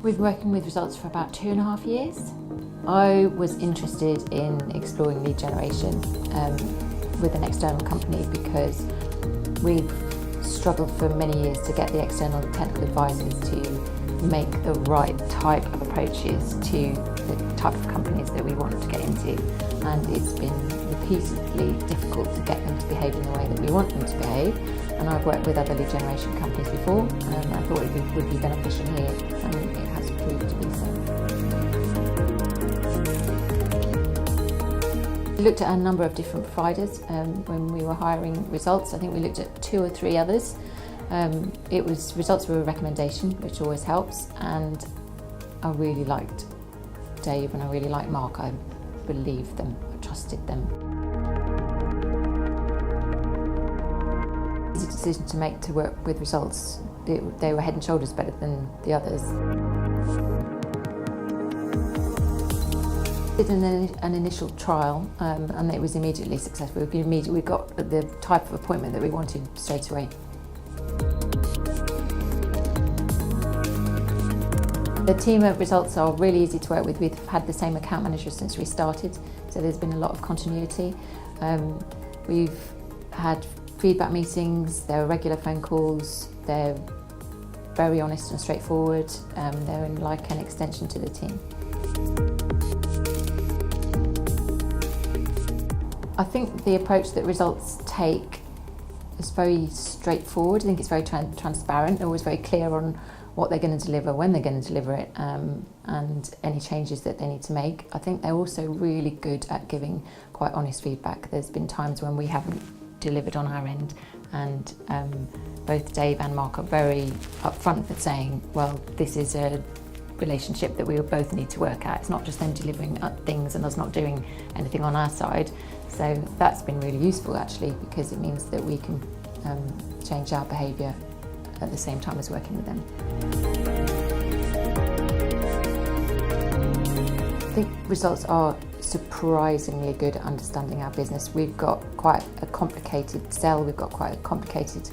We've been working with results for about 2.5 years. I was interested in exploring lead generation with an external company because we've struggled for many years to get the external technical advisors to make the right type of approaches to the type of companies that we want to get into, and it's been repeatedly difficult to get them to behave in the way that we want them to behave. And I've worked with other lead generation companies before, and I thought it would be beneficial here, and it has proved to be so. We looked at a number of different providers when we were hiring results. I think we looked at 2 or 3 others. Results were a recommendation, which always helps, and I really liked Dave and I really liked Mark. I believed them, I trusted them. Easy decision to make to work with results. They were head and shoulders better than the others. We did an initial trial and it was immediately successful. We got the type of appointment that we wanted straight away. The team at Results are really easy to work with. We've had the same account manager since we started, so there's been a lot of continuity. We've had feedback meetings, there are regular phone calls, they're very honest and straightforward, they're like an extension to the team. I think the approach that Results take is very straightforward. I think it's very transparent. They're always very clear on what they're going to deliver, when they're going to deliver it, and any changes that they need to make. I think they're also really good at giving quite honest feedback. There's been times when we haven't delivered on our end, and both Dave and Mark are very upfront with saying, well, this is a relationship that we will both need to work at. It's not just them delivering things and us not doing anything on our side. So that's been really useful actually, because it means that we can change our behaviour at the same time as working with them. I think Results are surprisingly good at understanding our business. We've got quite a complicated sell, we've got quite a complicated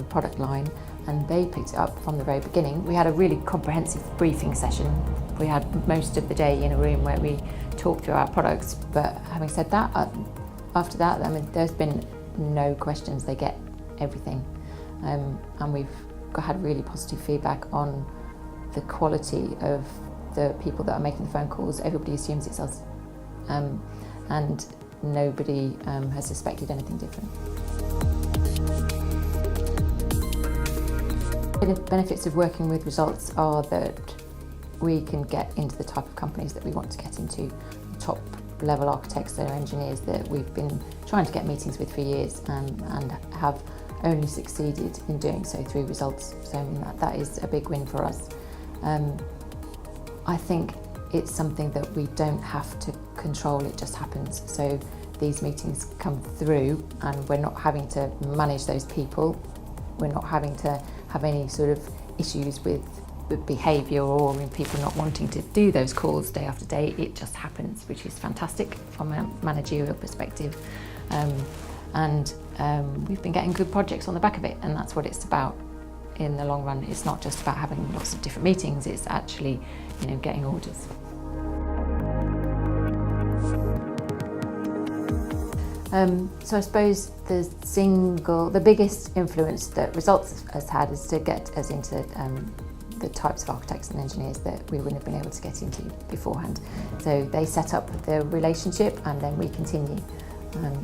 product line, and they picked it up from the very beginning. We had a really comprehensive briefing session. We had most of the day in a room where we talked through our products, but having said that, after that, I mean, there's been no questions. They get everything. And we've had really positive feedback on the quality of the people that are making the phone calls. Everybody assumes it's us, and nobody has suspected anything different. The benefits of working with Results are that we can get into the type of companies that we want to get into, top level architects and engineers that we've been trying to get meetings with for years, and have only succeeded in doing so through Results. So I mean, that is a big win for us. I think it's something that we don't have to control, it just happens. So these meetings come through and we're not having to manage those people. We're not having to have any sort of issues with behaviour or people not wanting to do those calls day after day. It just happens, which is fantastic from a managerial perspective. We've been getting good projects on the back of it, and that's what it's about in the long run. It's not just about having lots of different meetings, it's actually, getting orders. So I suppose the biggest influence that Results has had is to get us into the types of architects and engineers that we wouldn't have been able to get into beforehand. So they set up the relationship and then we continue.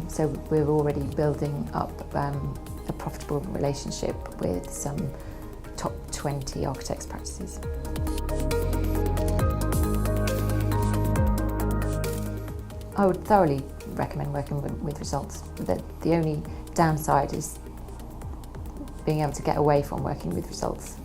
So we're already building up a profitable relationship with some top 20 architects' practices. I would thoroughly recommend working with Results. The only downside is being able to get away from working with Results.